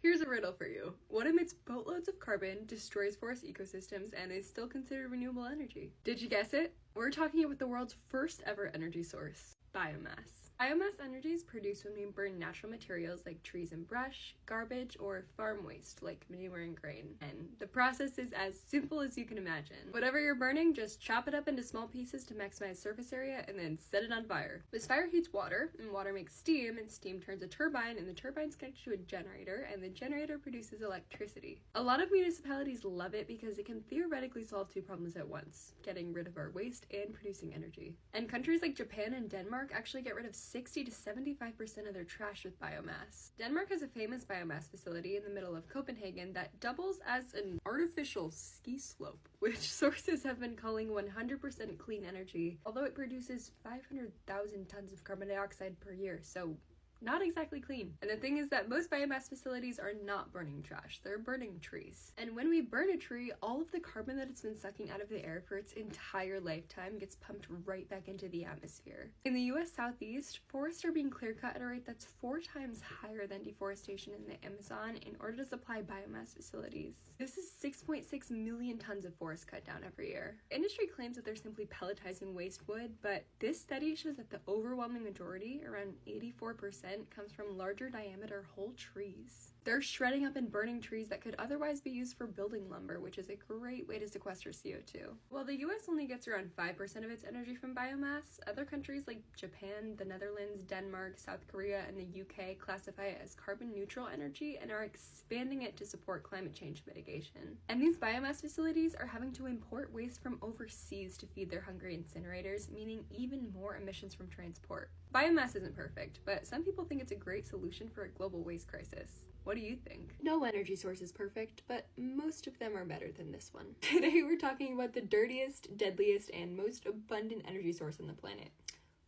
Here's a riddle for you. What emits boatloads of carbon, destroys forest ecosystems, and is still considered renewable energy? Did you guess it? We're talking about the world's first ever energy source, biomass. Biomass energy is produced when we burn natural materials like trees and brush, garbage, or farm waste like manure and grain. And the process is as simple as you can imagine. Whatever you're burning, just chop it up into small pieces to maximize surface area and then set it on fire. This fire heats water, and water makes steam, and steam turns a turbine, and the turbine's connected to a generator, and the generator produces electricity. A lot of municipalities love it because it can theoretically solve two problems at once, getting rid of our waste and producing energy. And countries like Japan and Denmark actually get rid of 60 to 75% of their trash with biomass. Denmark has a famous biomass facility in the middle of Copenhagen that doubles as an artificial ski slope, which sources have been calling 100% clean energy, although it produces 500,000 tons of carbon dioxide per year, so not exactly clean. And the thing is that most biomass facilities are not burning trash, they're burning trees. And when we burn a tree, all of the carbon that it's been sucking out of the air for its entire lifetime gets pumped right back into the atmosphere. In the US Southeast, forests are being clear cut at a rate that's 4 times higher than deforestation in the Amazon in order to supply biomass facilities. This is 6.6 million tons of forest cut down every year. Industry claims that they're simply pelletizing waste wood, but this study shows that the overwhelming majority, around 84%, comes from larger diameter whole trees. They're shredding up and burning trees that could otherwise be used for building lumber, which is a great way to sequester CO2. While the US only gets around 5% of its energy from biomass, other countries like Japan, the Netherlands, Denmark, South Korea, and the UK classify it as carbon neutral energy and are expanding it to support climate change mitigation. And these biomass facilities are having to import waste from overseas to feed their hungry incinerators, meaning even more emissions from transport. Biomass isn't perfect, but some people think it's a great solution for a global waste crisis. What do you think? No energy source is perfect, but most of them are better than this one. Today we're talking about the dirtiest, deadliest, and most abundant energy source on the planet: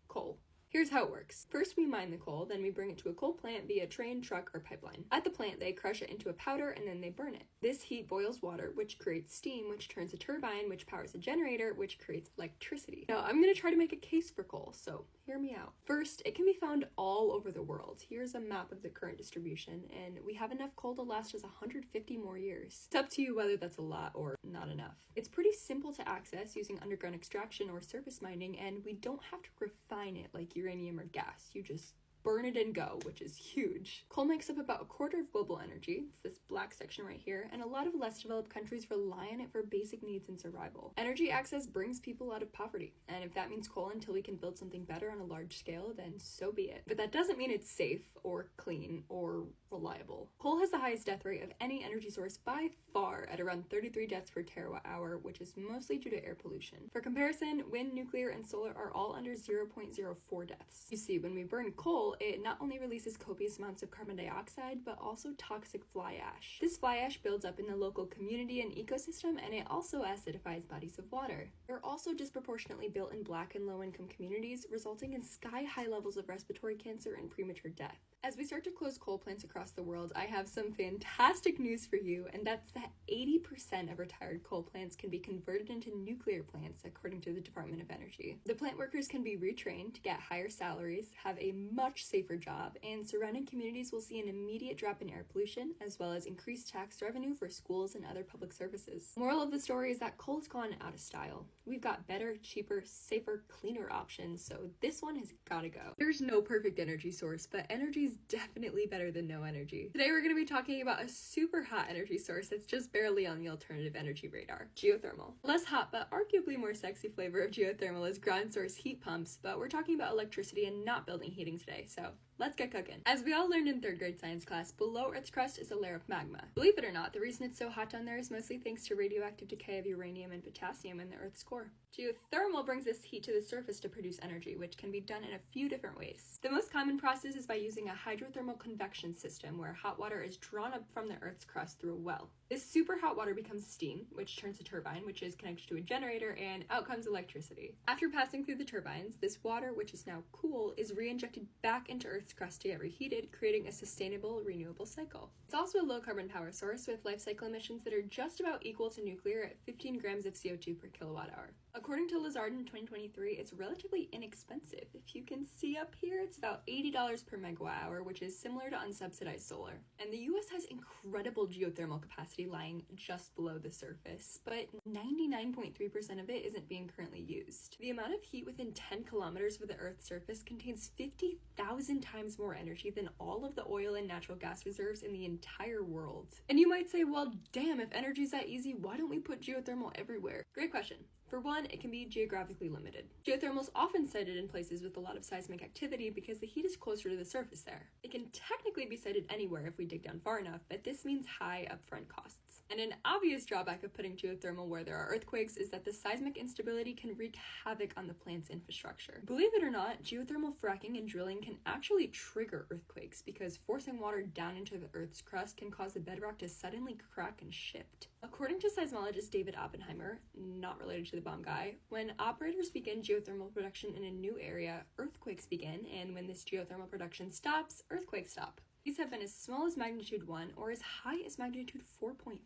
coal. Here's how it works. First, we mine the coal, then we bring it to a coal plant via train, truck, or pipeline. At the plant, they crush it into a powder, and then they burn it. This heat boils water, which creates steam, which turns a turbine, which powers a generator, which creates electricity. Now, I'm going to try to make a case for coal, so hear me out. First, it can be found all over the world. Here's a map of the current distribution, and we have enough coal to last us 150 more years. It's up to you whether that's a lot or not enough. It's pretty simple to access using underground extraction or surface mining, and we don't have to refine it like uranium or gas. You just burn it and go, which is huge. Coal makes up about 1/4 of global energy. It's this black section right here, and a lot of less developed countries rely on it for basic needs and survival. Energy access brings people out of poverty, and if that means coal until we can build something better on a large scale, then so be it. But that doesn't mean it's safe or clean or reliable. Coal has the highest death rate of any energy source by far at around 33 deaths per terawatt hour, which is mostly due to air pollution. For comparison, wind, nuclear, and solar are all under 0.04 deaths. You see, when we burn coal, it not only releases copious amounts of carbon dioxide, but also toxic fly ash. This fly ash builds up in the local community and ecosystem, and it also acidifies bodies of water. They're also disproportionately built in Black and low-income communities, resulting in sky-high levels of respiratory cancer and premature death. As we start to close coal plants across the world, I have some fantastic news for you, and that's that 80% of retired coal plants can be converted into nuclear plants, according to the Department of Energy. The plant workers can be retrained to get higher salaries, have a much safer job, and surrounding communities will see an immediate drop in air pollution, as well as increased tax revenue for schools and other public services. Moral of the story is that coal's gone out of style. We've got better, cheaper, safer, cleaner options, so this one has gotta go. There's no perfect energy source, but energy's definitely better than no energy. Today we're going to be talking about a super hot energy source that's just barely on the alternative energy radar: geothermal. Less hot, but arguably more sexy flavor of geothermal is ground source heat pumps, but we're talking about electricity and not building heating today, so let's get cooking. As we all learned in 3rd grade science class, below Earth's crust is a layer of magma. Believe it or not, the reason it's so hot down there is mostly thanks to radioactive decay of uranium and potassium in the Earth's core. Geothermal brings this heat to the surface to produce energy, which can be done in a few different ways. The most common process is by using a hydrothermal convection system, where hot water is drawn up from the Earth's crust through a well. This super hot water becomes steam, which turns a turbine, which is connected to a generator, and out comes electricity. After passing through the turbines, this water, which is now cool, is re-injected back into Earth's crust to get reheated, creating a sustainable, renewable cycle. It's also a low-carbon power source with life cycle emissions that are just about equal to nuclear at 15 grams of CO2 per kilowatt hour. According to Lazard in 2023, it's relatively inexpensive. If you can see up here, it's about $80 per megawatt hour, which is similar to unsubsidized solar. And the US has incredible geothermal capacity lying just below the surface, but 99.3% of it isn't being currently used. The amount of heat within 10 kilometers of the Earth's surface contains 50,000 times more energy than all of the oil and natural gas reserves in the entire world. And you might say, well, damn, if energy's that easy, why don't we put geothermal everywhere? Great question. For one, it can be geographically limited. Geothermal is often sited in places with a lot of seismic activity because the heat is closer to the surface there. It can technically be sited anywhere if we dig down far enough, but this means high upfront costs. And an obvious drawback of putting geothermal where there are earthquakes is that the seismic instability can wreak havoc on the plant's infrastructure. Believe it or not, geothermal fracking and drilling can actually trigger earthquakes because forcing water down into the Earth's crust can cause the bedrock to suddenly crack and shift. According to seismologist David Oppenheimer, not related to the bomb guy, when operators begin geothermal production in a new area, earthquakes begin, and when this geothermal production stops, earthquakes stop. These have been as small as magnitude 1 or as high as magnitude 4.5.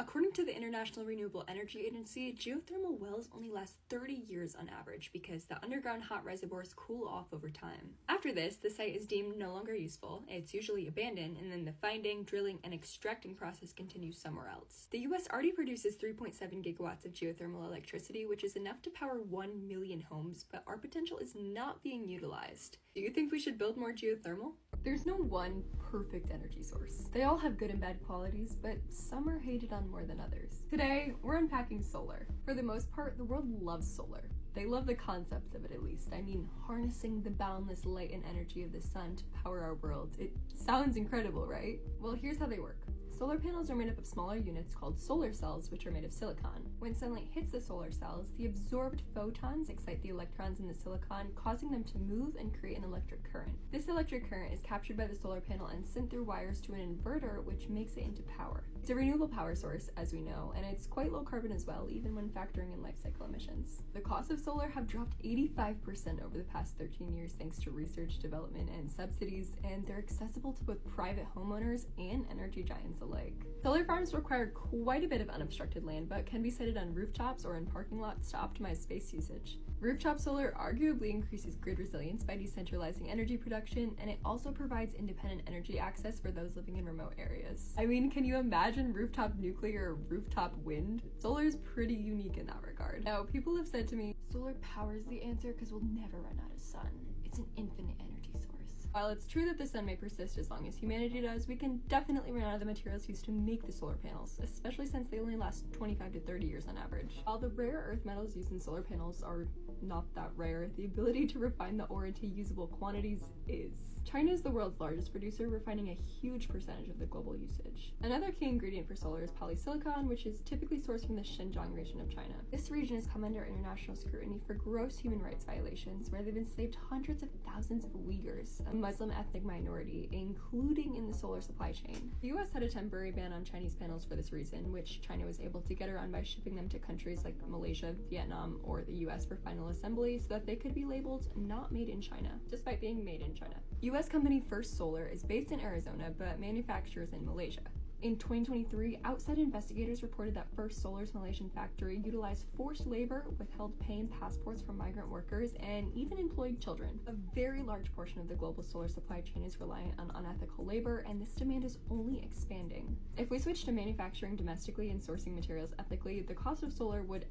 According to the International Renewable Energy Agency, geothermal wells only last 30 years on average because the underground hot reservoirs cool off over time. After this, the site is deemed no longer useful, it's usually abandoned, and then the finding, drilling, and extracting process continues somewhere else. The US already produces 3.7 gigawatts of geothermal electricity, which is enough to power 1 million homes, but our potential is not being utilized. Do you think we should build more geothermal? There's no one perfect energy source. They all have good and bad qualities, but some are hated on more than others. Today, we're unpacking solar. For the most part, the world loves solar. They love the concept of it, at least. I mean, harnessing the boundless light and energy of the sun to power our world. It sounds incredible, right? Well, here's how they work. Solar panels are made up of smaller units called solar cells, which are made of silicon. When sunlight hits the solar cells, the absorbed photons excite the electrons in the silicon, causing them to move and create an electric current. This electric current is captured by the solar panel and sent through wires to an inverter, which makes it into power. It's a renewable power source, as we know, and it's quite low carbon as well, even when factoring in life cycle emissions. The costs of solar have dropped 85% over the past 13 years thanks to research, development, and subsidies, and they're accessible to both private homeowners and energy giants alike. Solar farms require quite a bit of unobstructed land, but can be sited on rooftops or in parking lots to optimize space usage. Rooftop solar arguably increases grid resilience by decentralizing energy production, and it also provides independent energy access for those living in remote areas. I mean, can you imagine rooftop nuclear or rooftop wind? Solar is pretty unique in that regard. Now, people have said to me, solar power is the answer because we'll never run out of sun. It's an infinite energy source. While it's true that the sun may persist as long as humanity does, we can definitely run out of the materials used to make the solar panels, especially since they only last 25 to 30 years on average. While the rare earth metals used in solar panels are not that rare, the ability to refine the ore into usable quantities is. China is the world's largest producer, refining a huge percentage of the global usage. Another key ingredient for solar is polysilicon, which is typically sourced from the Xinjiang region of China. This region has come under international scrutiny for gross human rights violations, where they've enslaved hundreds of thousands of Uyghurs, a Muslim ethnic minority, including in the solar supply chain. The US had a temporary ban on Chinese panels for this reason, which China was able to get around by shipping them to countries like Malaysia, Vietnam, or the US for final assembly so that they could be labeled not made in China, despite being made in China. US company First Solar is based in Arizona but manufactures in Malaysia. In 2023, outside investigators reported that First Solar's Malaysian factory utilized forced labor, withheld pay and passports from migrant workers, and even employed children. A very large portion of the global solar supply chain is reliant on unethical labor, and this demand is only expanding. If we switch to manufacturing domestically and sourcing materials ethically, the cost of solar would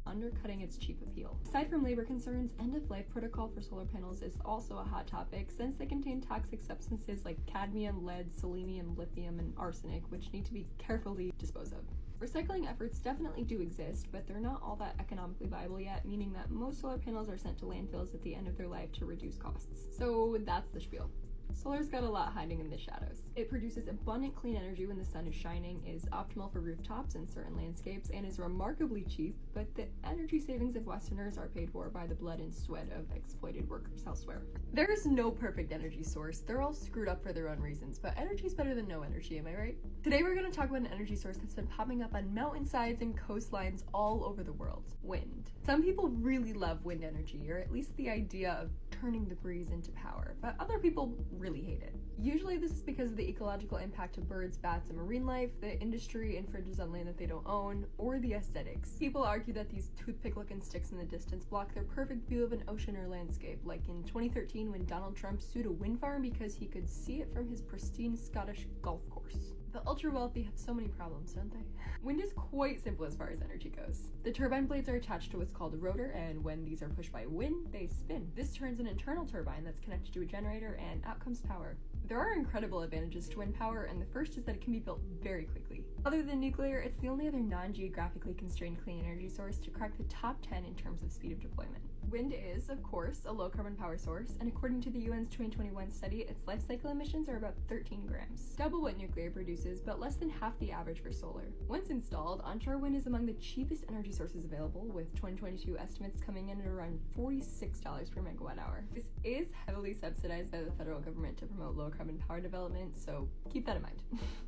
undercutting its cheap appeal. Aside from labor concerns, end-of-life protocol for solar panels is also a hot topic since they contain toxic substances like cadmium, lead, selenium, lithium, and arsenic, which need to be carefully disposed of. Recycling efforts definitely do exist, but they're not all that economically viable yet, meaning that most solar panels are sent to landfills at the end of their life to reduce costs. So that's the spiel. Solar's got a lot hiding in the shadows. It produces abundant clean energy when the sun is shining, is optimal for rooftops and certain landscapes, and is remarkably cheap, but the energy savings of Westerners are paid for by the blood and sweat of exploited workers elsewhere. There is no perfect energy source. They're all screwed up for their own reasons, but energy is better than no energy, am I right? Today we're going to talk about an energy source that's been popping up on mountainsides and coastlines all over the world. Wind. Some people really love wind energy, or at least the idea of turning the breeze into power, but other people really hate it. Usually this is because of the ecological impact of birds, bats, and marine life, the industry infringes on land that they don't own, or the aesthetics. People argue that these toothpick-looking sticks in the distance block their perfect view of an ocean or landscape, like in 2013 when Donald Trump sued a wind farm because he could see it from his pristine Scottish golf course. The ultra-wealthy have so many problems, don't they? Wind is quite simple as far as energy goes. The turbine blades are attached to what's called a rotor, and when these are pushed by wind, they spin. This turns an internal turbine that's connected to a generator, and out comes power. There are incredible advantages to wind power, and the first is that it can be built very quickly. Other than nuclear, it's the only other non-geographically constrained clean energy source to crack the top 10 in terms of speed of deployment. Wind is, of course, a low-carbon power source, and according to the UN's 2021 study, its life cycle emissions are about 13 grams. Double what nuclear produces, but less than half the average for solar. Once installed, onshore wind is among the cheapest energy sources available, with 2022 estimates coming in at around $46 per megawatt hour. This is heavily subsidized by the federal government to promote low-carbon power development, so keep that in mind.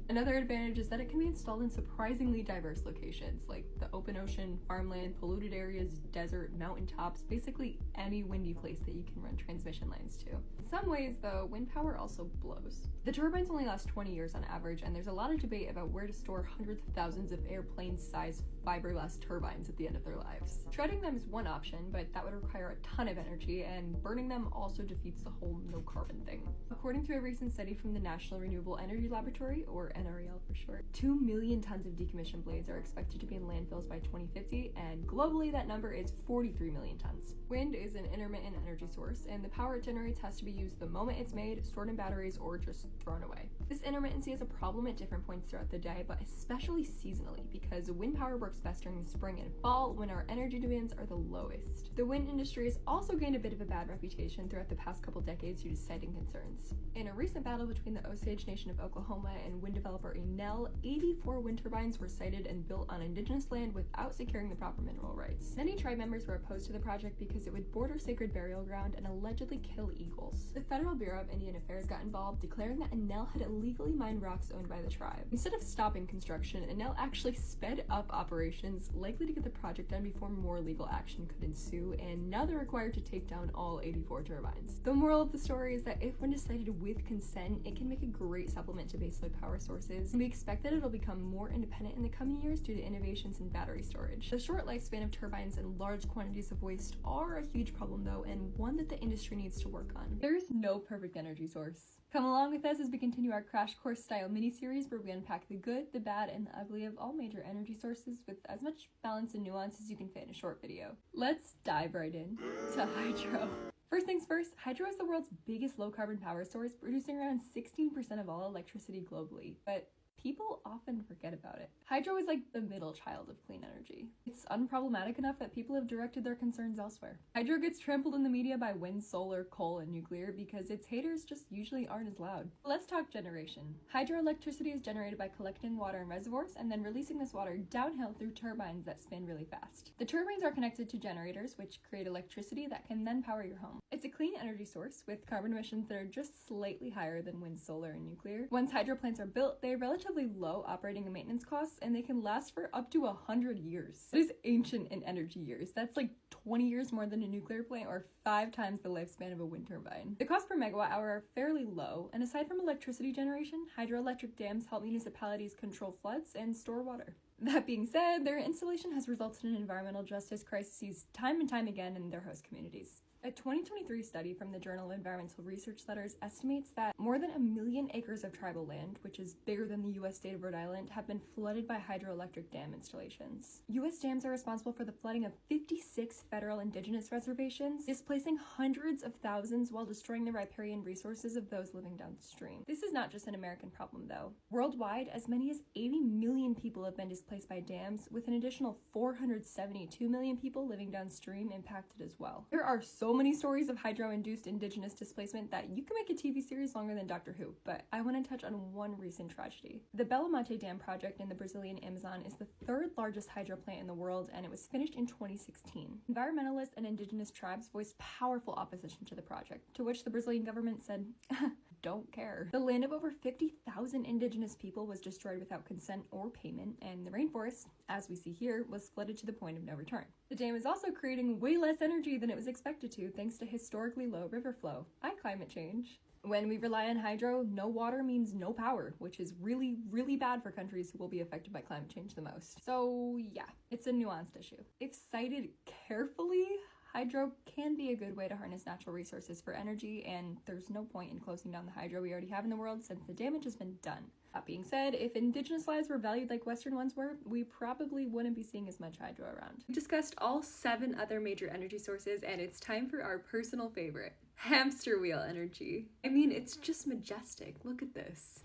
Another advantage is that it can be installed in surprisingly diverse locations, like the open ocean, farmland, polluted areas, desert, mountaintops, basically any windy place that you can run transmission lines to. In some ways, though, wind power also blows. The turbines only last 20 years on average, and there's a lot of debate about where to store hundreds of thousands of airplane-sized fiberglass turbines at the end of their lives. Shredding them is one option, but that would require a ton of energy, and burning them also defeats the whole no-carbon thing. According to a recent study from the National Renewable Energy Laboratory, or NREL for short, 2 million tons of decommissioned blades are expected to be in landfills by 2050, and globally that number is 43 million tons. Wind is an intermittent energy source, and the power it generates has to be used the moment it's made, stored in batteries, or just thrown away. This intermittency is a problem at different points throughout the day, but especially seasonally, because wind power works best during the spring and fall when our energy demands are the lowest. The wind industry has also gained a bit of a bad reputation throughout the past couple decades due to siting concerns. In a recent battle between the Osage Nation of Oklahoma and wind developer Enel, 84 wind turbines were sited and built on indigenous land without securing the proper mineral rights. Many tribe members were opposed to the project because it would border sacred burial ground and allegedly kill eagles. The Federal Bureau of Indian Affairs got involved, declaring that Enel had illegally mined rocks owned by the tribe. Instead of stopping construction, Enel actually sped up operations, likely to get the project done before more legal action could ensue, and now they're required to take down all 84 turbines. The moral of the story is that if wind is sited with consent, it can make a great supplement to baseload power sources, and we expect that it'll become more independent in the coming years due to innovations in battery storage. The short lifespan of turbines and large quantities of waste are a huge problem though, and one that the industry needs to work on. There is no perfect energy source. Come along with us as we continue our crash course style mini-series where we unpack the good, the bad, and the ugly of all major energy sources with as much balance and nuance as you can fit in a short video. Let's dive right in to hydro. First things first, hydro is the world's biggest low-carbon power source, producing around 16% of all electricity globally, but people often forget about it. Hydro is like the middle child of clean energy. It's unproblematic enough that people have directed their concerns elsewhere. Hydro gets trampled in the media by wind, solar, coal, and nuclear because its haters just usually aren't as loud. Let's talk generation. Hydroelectricity is generated by collecting water in reservoirs and then releasing this water downhill through turbines that spin really fast. The turbines are connected to generators, which create electricity that can then power your home. It's a clean energy source with carbon emissions that are just slightly higher than wind, solar, and nuclear. Once hydro plants are built, they have relatively low operating and maintenance costs, and they can last for up to 100 years. That is ancient in energy years. That's like 20 years more than a nuclear plant or 5 times the lifespan of a wind turbine. The cost per megawatt hour are fairly low, and aside from electricity generation, hydroelectric dams help municipalities control floods and store water. That being said, their installation has resulted in environmental justice crises time and time again in their host communities. A 2023 study from the Journal of Environmental Research Letters estimates that more than 1 million acres of tribal land, which is bigger than the U.S. state of Rhode Island, have been flooded by hydroelectric dam installations. U.S. dams are responsible for the flooding of 56 federal indigenous reservations, displacing hundreds of thousands while destroying the riparian resources of those living downstream. This is not just an American problem, though. Worldwide, as many as 80 million people have been displaced by dams, with an additional 472 million people living downstream impacted as well. There are so many stories of hydro-induced indigenous displacement that you can make a TV series longer than Doctor Who, but I want to touch on one recent tragedy. The Belo Monte Dam project in the Brazilian Amazon is the 3rd largest hydro plant in the world, and it was finished in 2016. Environmentalists and indigenous tribes voiced powerful opposition to the project, to which the Brazilian government said, don't care. The land of over 50,000 indigenous people was destroyed without consent or payment, and the rainforest, as we see here, was flooded to the point of no return. The dam is also creating way less energy than it was expected to, thanks to historically low river flow. Climate change. When we rely on hydro, no water means no power, which is really, really bad for countries who will be affected by climate change the most. So yeah, it's a nuanced issue. If cited carefully, hydro can be a good way to harness natural resources for energy, and there's no point in closing down the hydro we already have in the world since the damage has been done. That being said, if indigenous lives were valued like Western ones were, we probably wouldn't be seeing as much hydro around. We discussed all 7 other major energy sources, and it's time for our personal favorite, hamster wheel energy. I mean, it's just majestic. Look at this.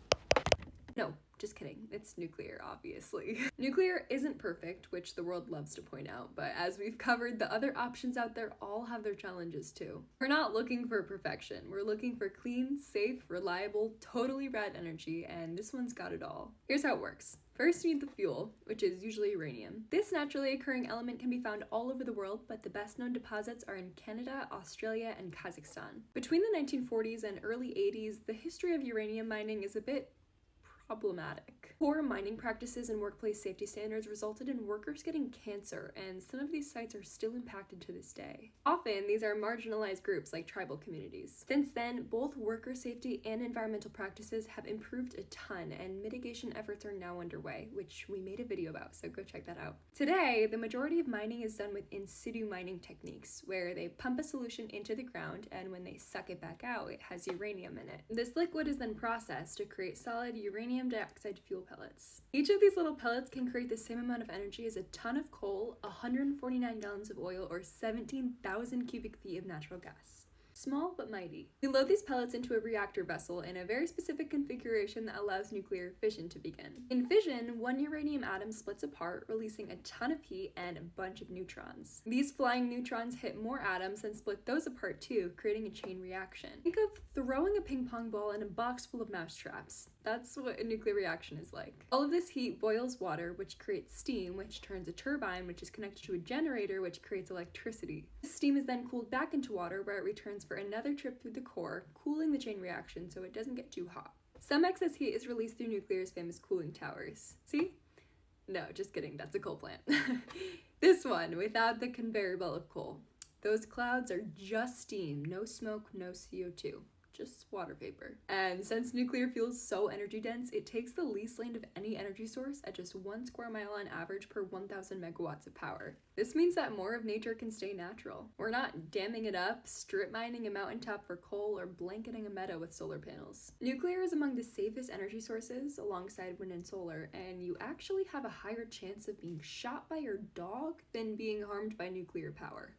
No, just kidding. It's nuclear, obviously. Nuclear isn't perfect, which the world loves to point out, but as we've covered, the other options out there all have their challenges too. We're not looking for perfection. We're looking for clean, safe, reliable, totally rad energy, and this one's got it all. Here's how it works. First, you need the fuel, which is usually uranium. This naturally occurring element can be found all over the world, but the best known deposits are in Canada, Australia, and Kazakhstan. Between the 1940s and early 80s, the history of uranium mining is a bit problematic. Poor mining practices and workplace safety standards resulted in workers getting cancer, and some of these sites are still impacted to this day. Often, these are marginalized groups like tribal communities. Since then, both worker safety and environmental practices have improved a ton, and mitigation efforts are now underway, which we made a video about, so go check that out. Today, the majority of mining is done with in situ mining techniques, where they pump a solution into the ground, and when they suck it back out, it has uranium in it. This liquid is then processed to create solid uranium dioxide fuel pellets. Each of these little pellets can create the same amount of energy as a ton of coal, 149 gallons of oil, or 17,000 cubic feet of natural gas. Small but mighty. We load these pellets into a reactor vessel in a very specific configuration that allows nuclear fission to begin. In fission, one uranium atom splits apart, releasing a ton of heat and a bunch of neutrons. These flying neutrons hit more atoms and split those apart too, creating a chain reaction. Think of throwing a ping pong ball in a box full of mousetraps. That's what a nuclear reaction is like. All of this heat boils water, which creates steam, which turns a turbine, which is connected to a generator, which creates electricity. This steam is then cooled back into water, where it returns for another trip through the core, cooling the chain reaction so it doesn't get too hot. Some excess heat is released through nuclear's famous cooling towers. See? No, just kidding, that's a coal plant. This one, without the conveyor belt of coal. Those clouds are just steam, no smoke, no CO2. Just water vapor. And since nuclear fuel is so energy dense, it takes the least land of any energy source at just 1 square mile on average per 1,000 megawatts of power. This means that more of nature can stay natural. We're not damming it up, strip mining a mountaintop for coal, or blanketing a meadow with solar panels. Nuclear is among the safest energy sources alongside wind and solar, and you actually have a higher chance of being shot by your dog than being harmed by nuclear power.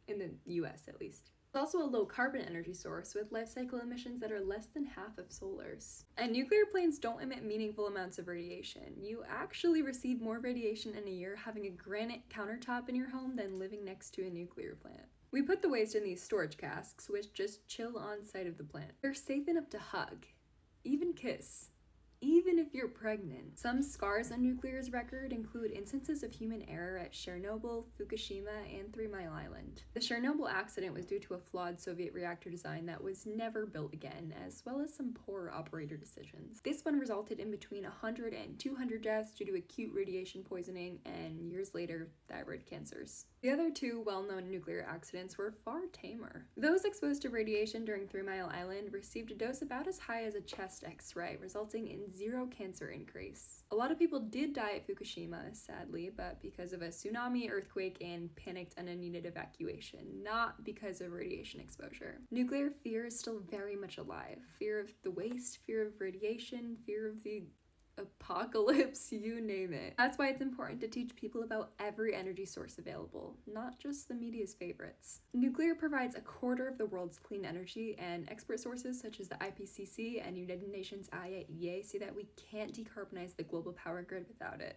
In the US, at least. It's also a low carbon energy source with life cycle emissions that are less than half of solar's. And nuclear planes don't emit meaningful amounts of radiation. You actually receive more radiation in a year having a granite countertop in your home than living next to a nuclear plant. We put the waste in these storage casks, which just chill on site of the plant. They're safe enough to hug, even kiss. Even if you're pregnant. Some scars on nuclear's record include instances of human error at Chernobyl, Fukushima, and 3 Mile Island. The Chernobyl accident was due to a flawed Soviet reactor design that was never built again, as well as some poor operator decisions. This one resulted in between 100 and 200 deaths due to acute radiation poisoning and, years later, thyroid cancers. The other 2 well-known nuclear accidents were far tamer. Those exposed to radiation during 3 Mile Island received a dose about as high as a chest X-ray, resulting in 0 cancer increase. A lot of people did die at Fukushima, sadly, but because of a tsunami, earthquake, and panicked and unneeded evacuation, not because of radiation exposure. Nuclear fear is still very much alive. Fear of the waste, fear of radiation, fear of the apocalypse, you name it. That's why it's important to teach people about every energy source available, not just the media's favorites. Nuclear provides a quarter of the world's clean energy, and expert sources such as the IPCC and United Nations IAEA say that we can't decarbonize the global power grid without it.